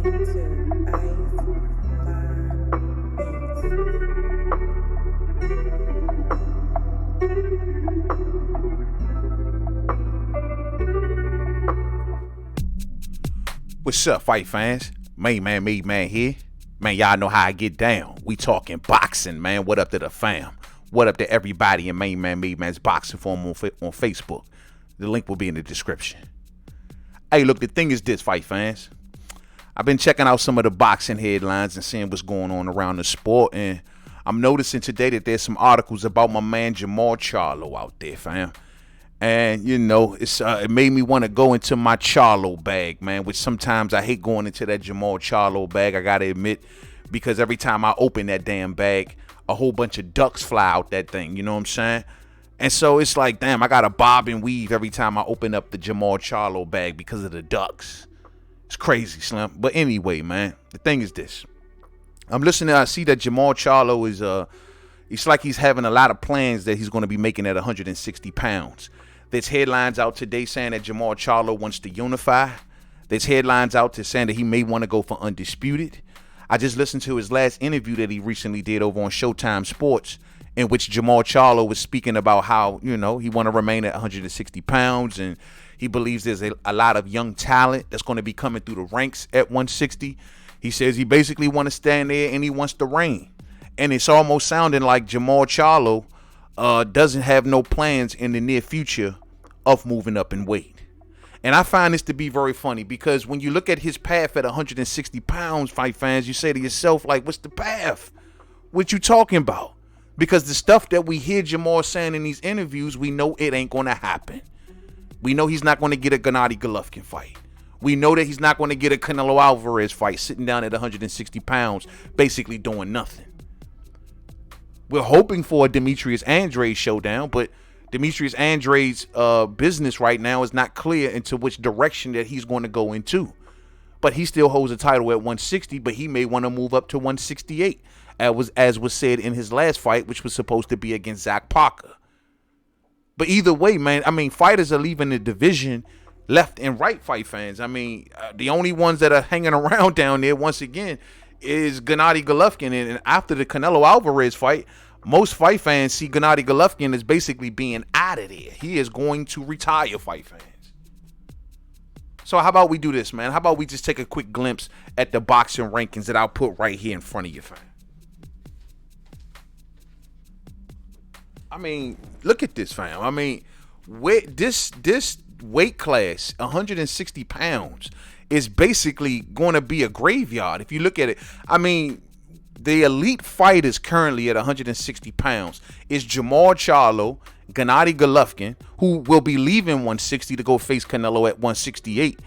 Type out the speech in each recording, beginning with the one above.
listening to What's up, fight fans? Mainman Mademan here. Man, y'all know how I get down. We talking boxing, man. What up to the fam? What up to everybody in Mainman Mademan's boxing forum on Facebook? The link will be in the description. Hey, look, the thing is this, fight fans. I've been checking out some of the boxing headlines and seeing what's going on around the sport, and I'm noticing today that there's some articles about my man Jermall Charlo out there, fam. And, you know, it made me want to go into my Charlo bag, man, which sometimes I hate going into that Jermall Charlo bag, I got to admit, because every time I open that damn bag, a whole bunch of ducks fly out that thing, you know what I'm saying? And so it's like, damn, I got to bob and weave every time I open up the Jermall Charlo bag because of the ducks. It's crazy, Slim. But anyway, man, the thing is this. I'm listening, I see that Jermall Charlo is, it's like he's having a lot of plans that he's going to be making at 160 pounds. There's headlines out today saying that Jermall Charlo wants to unify. There's headlines out to saying that he may want to go for undisputed. I just listened to his last interview that he recently did over on Showtime Sports, in which Jermall Charlo was speaking about how, you know, he want to remain at 160 pounds, and he believes there's a lot of young talent that's going to be coming through the ranks at 160. He says he basically want to stand there and he wants to reign. And it's almost sounding like Jermall Charlo doesn't have no plans in the near future of moving up in weight. And I find this to be very funny because when you look at his path at 160 pounds, fight fans, you say to yourself, like, what's the path? What you talking about? Because the stuff that we hear Jermall saying in these interviews, we know it ain't going to happen. We know he's not going to get a Gennady Golovkin fight. We know that he's not going to get a Canelo Alvarez fight sitting down at 160 pounds, basically doing nothing. We're hoping for a Demetrius Andrade showdown, but Demetrius Andrade's business right now is not clear into which direction that he's going to go into. But he still holds a title at 160, but he may want to move up to 168, as was said in his last fight, which was supposed to be against Zach Parker. But either way, man, I mean, fighters are leaving the division left and right, fight fans. I mean, the only ones that are hanging around down there, once again, is Gennady Golovkin. And after the Canelo Alvarez fight, most fight fans see Gennady Golovkin as basically being out of there. He is going to retire, fight fans. So how about we do this, man? How about we just take a quick glimpse at the boxing rankings that I'll put right here in front of you, fam? I mean, look at this, fam. I mean, this weight class, 160 pounds, is basically going to be a graveyard. If you look at it, I mean, the elite fighters currently at 160 pounds is Jermall Charlo, Gennady Golovkin, who will be leaving 160 to go face Canelo at 168,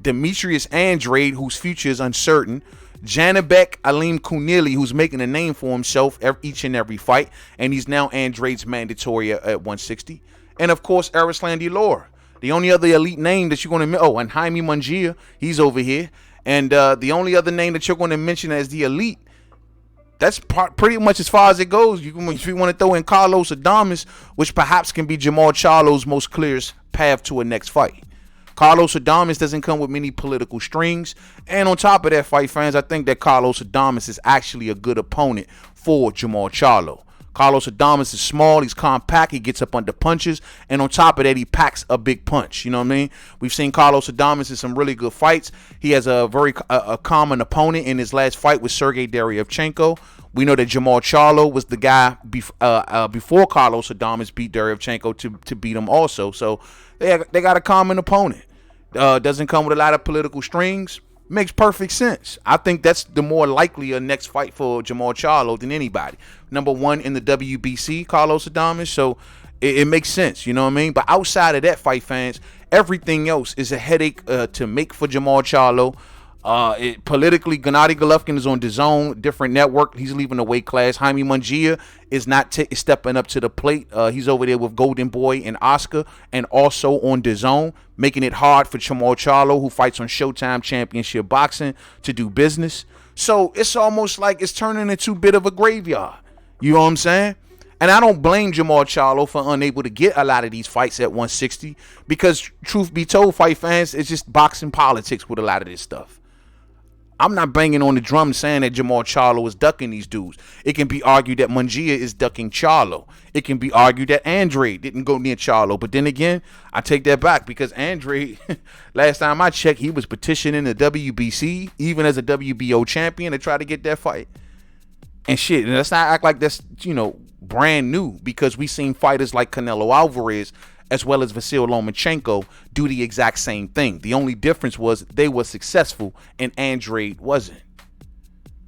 Demetrius Andrade, whose future is uncertain, Janibek Alim-Kunili, who's making a name for himself each and every fight, and he's now Andrade's mandatory at 160, and of course Arislan Delore. The only other elite name that you're going to and Jaime Munguia, he's over here, and the only other name that you're going to mention as the elite, that's pretty much as far as it goes. If you want to throw in Carlos Adames, which perhaps can be Jermall Charlo's most clearest path to a next fight. Carlos Adames doesn't come with many political strings. And on top of that, fight fans, I think that Carlos Adames is actually a good opponent for Jermall Charlo. Carlos Adames is small, he's compact, he gets up under punches, and on top of that, he packs a big punch. You know what I mean? We've seen Carlos Adames in some really good fights. He has a very common opponent in his last fight with Sergey Deryevchenko. We know that Jermall Charlo was the guy before Carlos Adames beat Deryevchenko to beat him also. So they got a common opponent. Doesn't come with a lot of political strings. Makes perfect sense. I think that's the more likely next fight for Jermall Charlo than anybody. Number one in the WBC, Carlos Adames. So it makes sense, you know what I mean? But outside of that, fight fans, everything else is a headache to make for Jermall Charlo. Politically, Gennady Golovkin is on DAZN, different network. He's leaving the weight class. Jaime Munguia is not stepping up to the plate. He's over there with Golden Boy and Oscar, and also on DAZN, making it hard for Jermall Charlo, who fights on Showtime Championship Boxing, to do business. So it's almost like it's turning into a bit of a graveyard. You know what I'm saying? And I don't blame Jermall Charlo for unable to get a lot of these fights at 160, because truth be told, fight fans, it's just boxing politics with a lot of this stuff. I'm not banging on the drum saying that Jermall Charlo is ducking these dudes. It can be argued that Mungia is ducking Charlo. It can be argued that Andre didn't go near Charlo. But then again, I take that back because Andre, last time I checked, he was petitioning the WBC, even as a WBO champion, to try to get that fight. And shit, and let's not act like that's, brand new, because we seen fighters like Canelo Alvarez as well as Vasyl Lomachenko do the exact same thing. The only difference was they were successful and Andre wasn't.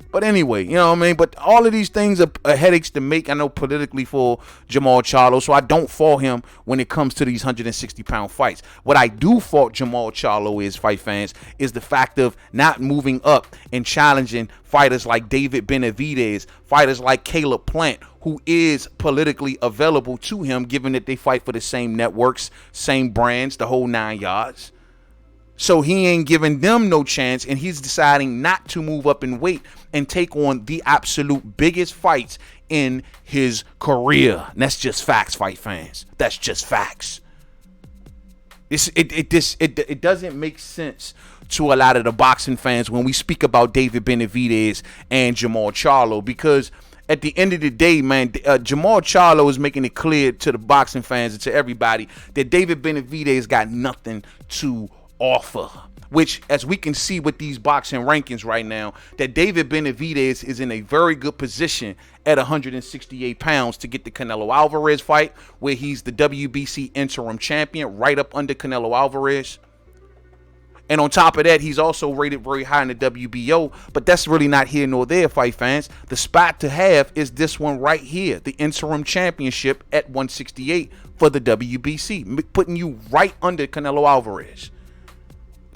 But anyway, you know what I mean? But all of these things are headaches to make, I know, politically for Jermall Charlo. So I don't fault him when it comes to these 160-pound fights. What I do fault Jermall Charlo is, fight fans, is the fact of not moving up and challenging fighters like David Benavidez, fighters like Caleb Plant, who is politically available to him, given that they fight for the same networks, same brands, the whole 9 yards. So he ain't giving them no chance, and he's deciding not to move up in weight and take on the absolute biggest fights in his career. And that's just facts, fight fans. That's just facts. It doesn't make sense to a lot of the boxing fans when we speak about David Benavidez and Jermall Charlo, because at the end of the day, man, Jermall Charlo is making it clear to the boxing fans and to everybody that David Benavidez got nothing to offer, which, as we can see with these boxing rankings right now, that David Benavidez is in a very good position at 168 pounds to get the Canelo Alvarez fight, where he's the WBC interim champion, right up under Canelo Alvarez. And on top of that, he's also rated very high in the WBO, but that's really not here nor there, fight fans. The spot to have is this one right here, the interim championship at 168 for the WBC, putting you right under Canelo Alvarez.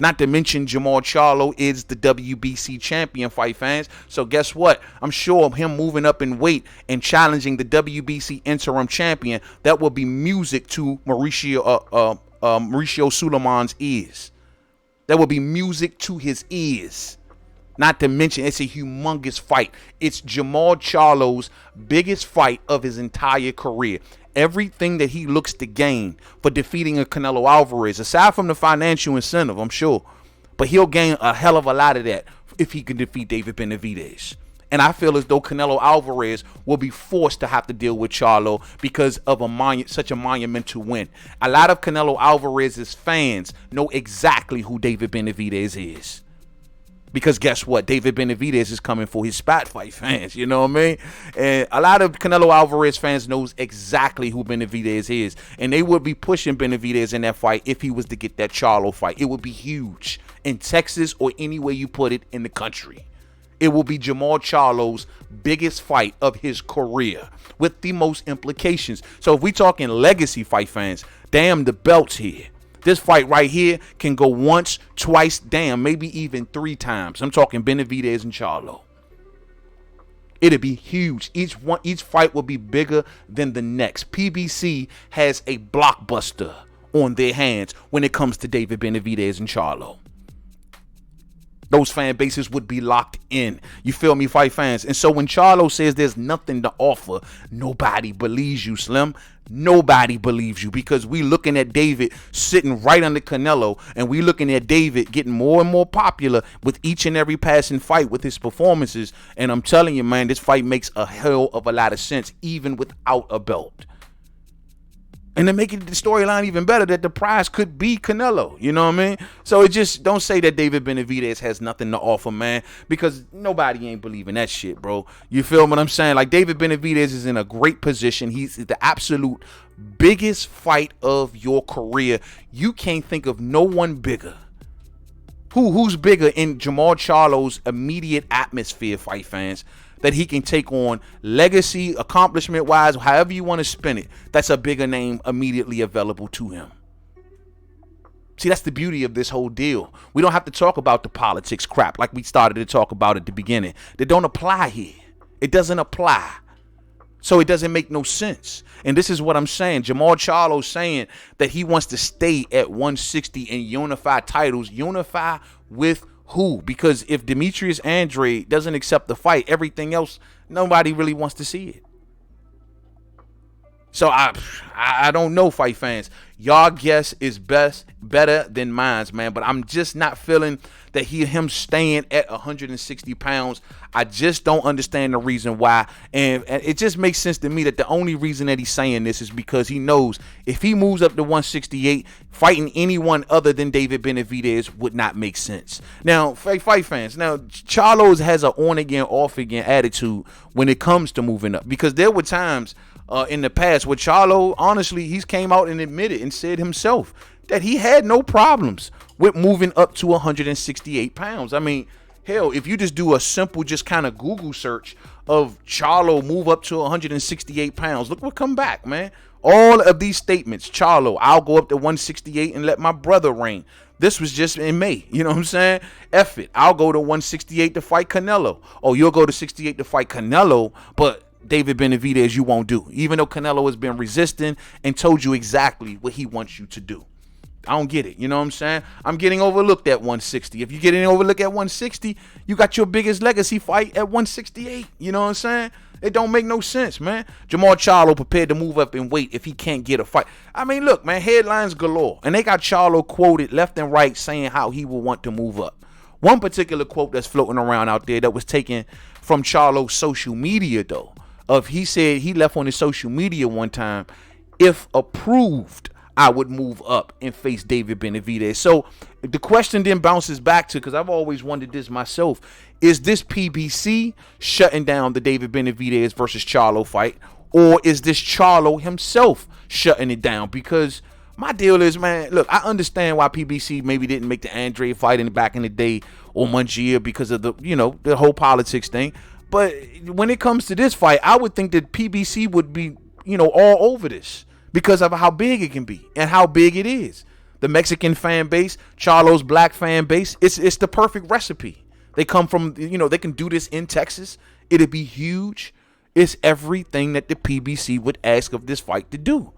Not to mention Jermall Charlo is the WBC champion, fight fans. So guess what? I'm sure him moving up in weight and challenging the WBC interim champion, that will be music to Mauricio Suleiman's ears. That will be music to his ears. Not to mention, it's a humongous fight. It's Jermall Charlo's biggest fight of his entire career. Everything that he looks to gain for defeating a Canelo Alvarez, aside from the financial incentive, I'm sure, but he'll gain a hell of a lot of that if he can defeat David Benavidez. And I feel as though Canelo Alvarez will be forced to have to deal with Charlo because of such a monumental win. A lot of Canelo Alvarez's fans know exactly who David Benavidez is. Because guess what? David Benavidez is coming for his spot, fight fans. You know what I mean? And a lot of Canelo Alvarez fans knows exactly who Benavidez is. And they would be pushing Benavidez in that fight if he was to get that Charlo fight. It would be huge in Texas or anywhere you put it in the country. It will be Jermall Charlo's biggest fight of his career with the most implications. So if we talking legacy, fight fans, damn, the belt's here. This fight right here can go once, twice, damn, maybe even 3 times. I'm talking Benavidez and Charlo. It'll be huge. Each fight will be bigger than the next. PBC has a blockbuster on their hands when it comes to David Benavidez and Charlo. Those fan bases would be locked in. You feel me, fight fans? And so when Charlo says there's nothing to offer, nobody believes you, Slim. Nobody believes you, because we looking at David sitting right under Canelo, and we looking at David getting more and more popular with each and every passing fight with his performances. And I'm telling you, man, this fight makes a hell of a lot of sense, even without a belt. And to make it the storyline even better, that the prize could be Canelo. You know what I mean? So it just, don't say that David Benavidez has nothing to offer, man, because nobody ain't believing that shit, bro. You feel what I'm saying? Like, David Benavidez is in a great position. He's the absolute biggest fight of your career. You can't think of no one bigger. Who's bigger in Jermall Charlo's immediate atmosphere, fight fans, that he can take on legacy, accomplishment wise, however you want to spin it? That's a bigger name immediately available to him. See, that's the beauty of this whole deal. We don't have to talk about the politics crap like we started to talk about at the beginning. They don't apply here. It doesn't apply. So it doesn't make no sense. And this is what I'm saying. Jermall Charlo saying that he wants to stay at 160 and unify titles. Unify with who? Because if Demetrius Andre doesn't accept the fight, everything else, nobody really wants to see it. So I don't know, fight fans. Y'all guess is better than mine's, man. But I'm just not feeling that him staying at 160 pounds. I just don't understand the reason why. And it just makes sense to me that the only reason that he's saying this is because he knows if he moves up to 168, fighting anyone other than David Benavidez would not make sense. Now, fight fans, now Charlo has an on-again, off-again attitude when it comes to moving up. Because there were times in the past where Charlo, honestly, he's came out and admitted and said himself that he had no problems with moving up to 168 pounds. I mean, hell, if you just do a simple, just kind of Google search of Charlo move up to 168 pounds, look what come back, man. All of these statements, Charlo, I'll go up to 168 and let my brother reign. This was just in May. You know what I'm saying? F it. I'll go to 168 to fight Canelo. Oh, you'll go to 68 to fight Canelo, but David Benavidez you won't do, even though Canelo has been resisting and told you exactly what he wants you to do. I don't get it. You know what I'm saying? I'm getting overlooked at 160. If you're getting overlooked at 160, you got your biggest legacy fight at 168. You know what I'm saying? It don't make no sense, man. Jermall Charlo prepared to move up in weight if he can't get a fight. I mean, look, man, headlines galore. And they got Charlo quoted left and right saying how he will want to move up. One particular quote that's floating around out there that was taken from Charlo's social media, though, he said he left on his social media one time, if approved, I would move up and face David Benavidez. So the question then bounces back to, because I've always wondered this myself, is this PBC shutting down the David Benavidez versus Charlo fight, or is this Charlo himself shutting it down? Because my deal is, man, look, I understand why PBC maybe didn't make the Andre fight back in the day or Mungia because of the whole politics thing. But when it comes to this fight, I would think that PBC would be, all over this because of how big it can be and how big it is. The Mexican fan base, Charlo's black fan base, it's the perfect recipe. They come from, they can do this in Texas. It'd be huge. It's everything that the PBC would ask of this fight to do.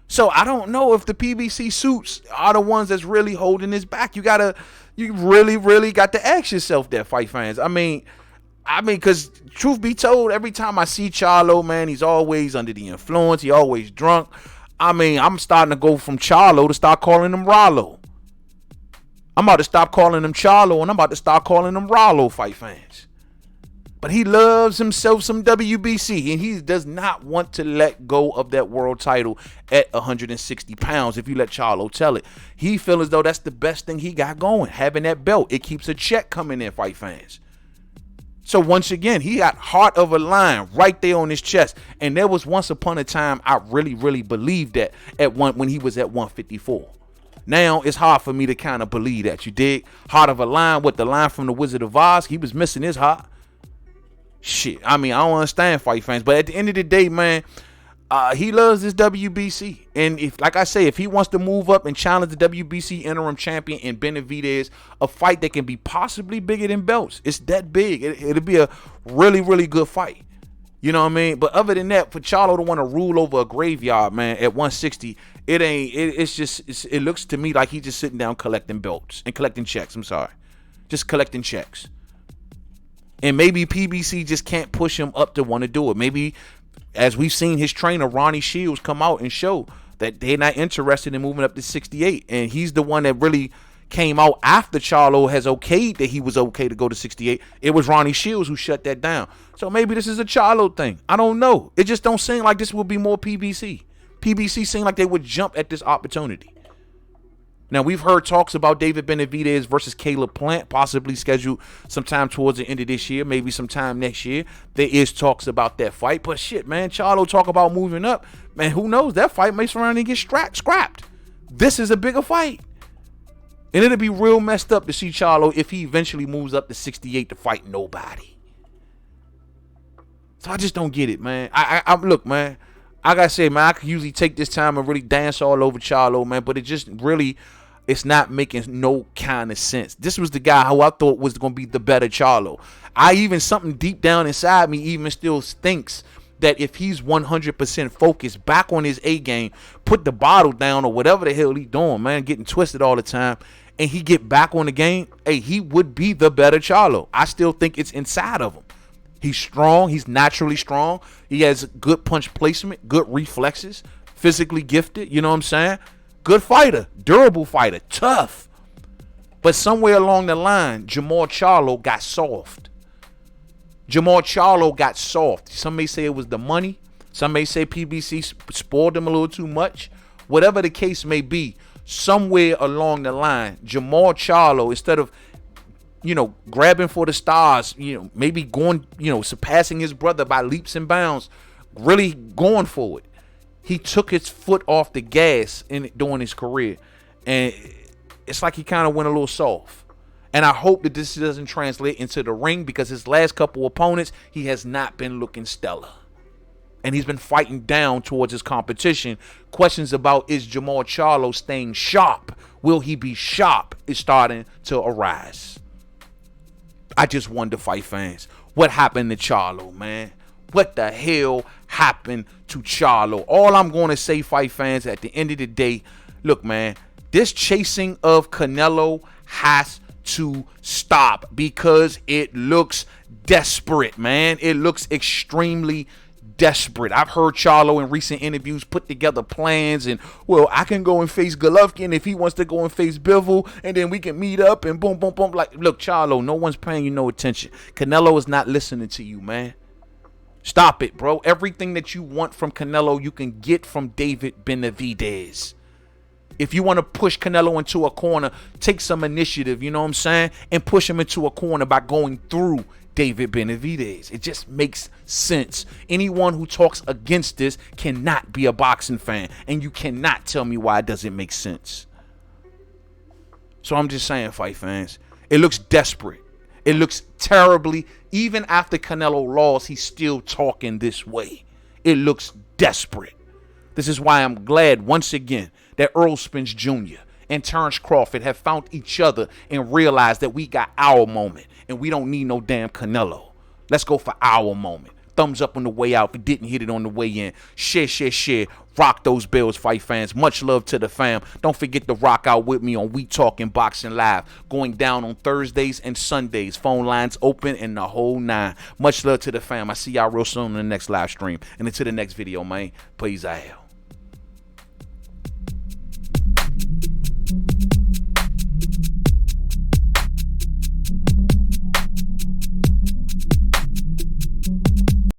So I don't know if the PBC suits are the ones that's really holding this back. You really, really got to ask yourself that, fight fans. I mean, because truth be told, every time I see Charlo, man, he's always under the influence. He always drunk. I mean, I'm starting to go from Charlo to start calling him Rollo. I'm about to stop calling him Charlo, and I'm about to start calling him Rollo, fight fans. But he loves himself some WBC, and he does not want to let go of that world title at 160 pounds, if you let Charlo tell it. He feels as though that's the best thing he got going, having that belt. It keeps a check coming in, fight fans. So once again, he got heart of a lion right there on his chest. And there was once upon a time I really, really believed that when he was at 154. Now it's hard for me to kind of believe that. You dig? Heart of a lion, what, the lion from the Wizard of Oz? He was missing his heart. Shit, I mean, I don't understand, fight fans. But at the end of the day, man, he loves this WBC. And if, like I say, if he wants to move up and challenge the WBC interim champion in Benavidez, a fight that can be possibly bigger than belts. It's that big. It'll be a really, really good fight. You know what I mean? But other than that, for Charlo to want to rule over a graveyard, man, at 160, it looks to me like he's just sitting down collecting belts and collecting checks. I'm sorry. Just collecting checks. And maybe PBC just can't push him up to want to do it. Maybe, as we've seen his trainer, Ronnie Shields, come out and show that they're not interested in moving up to 68. And he's the one that really came out after Charlo has okayed that he was okay to go to 68. It was Ronnie Shields who shut that down. So maybe this is a Charlo thing. I don't know. It just don't seem like this will be more PBC. PBC seemed like they would jump at this opportunity. Now, we've heard talks about David Benavidez versus Caleb Plant possibly scheduled sometime towards the end of this year, maybe sometime next year. There is talks about that fight. But shit, man, Charlo talk about moving up. Man, who knows? That fight may surround and get scrapped. This is a bigger fight. And it'll be real messed up to see Charlo if he eventually moves up to 68 to fight nobody. So I just don't get it, man. Look, man, I gotta say, man, I could usually take this time and really dance all over Charlo, man, but it just really, it's not making no kind of sense. This was the guy who I thought was going to be the better Charlo. Something deep down inside me even still thinks that if he's 100% focused back on his A game, put the bottle down or whatever the hell he doing, man, getting twisted all the time, and he get back on the game, hey, he would be the better Charlo. I still think it's inside of him. He's strong. He's naturally strong. He has good punch placement, good reflexes, physically gifted. You know what I'm saying? Good fighter, durable fighter, tough. But somewhere along the line, Jermall Charlo got soft. Jermall Charlo got soft. Some may say it was the money. Some may say PBC spoiled him a little too much. Whatever the case may be, somewhere along the line, Jermall Charlo, instead of, grabbing for the stars, maybe going, surpassing his brother by leaps and bounds, really going for it, he took his foot off the gas during his career. And it's like he kind of went a little soft. And I hope that this doesn't translate into the ring, because his last couple opponents, he has not been looking stellar. And he's been fighting down towards his competition. Questions about, is Jermall Charlo staying sharp? Will he be sharp? Is starting to arise. I just wonder, fight fans, what happened to Charlo, man? What the hell happened to Charlo? All I'm going to say, fight fans, at the end of the day, look, man, this chasing of Canelo has to stop, because it looks desperate, man. It looks extremely desperate. I've heard Charlo in recent interviews put together plans, and, well, I can go and face Golovkin if he wants to go and face Bivol, and then we can meet up and boom, boom, boom. Like, look, Charlo, no one's paying you no attention. Canelo is not listening to you, man. Stop it, bro. Everything that you want from Canelo, you can get from David Benavidez. If you want to push Canelo into a corner, take some initiative, you know what I'm saying? And push him into a corner by going through David Benavidez. It just makes sense. Anyone who talks against this cannot be a boxing fan. And you cannot tell me why it doesn't make sense. So I'm just saying, fight fans, it looks desperate. It looks terribly. Even after Canelo lost, he's still talking this way. It looks desperate. This is why I'm glad, once again, that Errol Spence Jr. and Terrence Crawford have found each other and realized that we got our moment and we don't need no damn Canelo. Let's go for our moment. Thumbs up on the way out if you didn't hit it on the way in. Share. Rock those bells, fight fans. Much love to the fam. Don't forget to rock out with me on We Talking Boxing Live, going down on Thursdays and Sundays. Phone lines open and the whole nine. Much love to the fam. I see y'all real soon in the next live stream. And until the next video, man. Please, I am.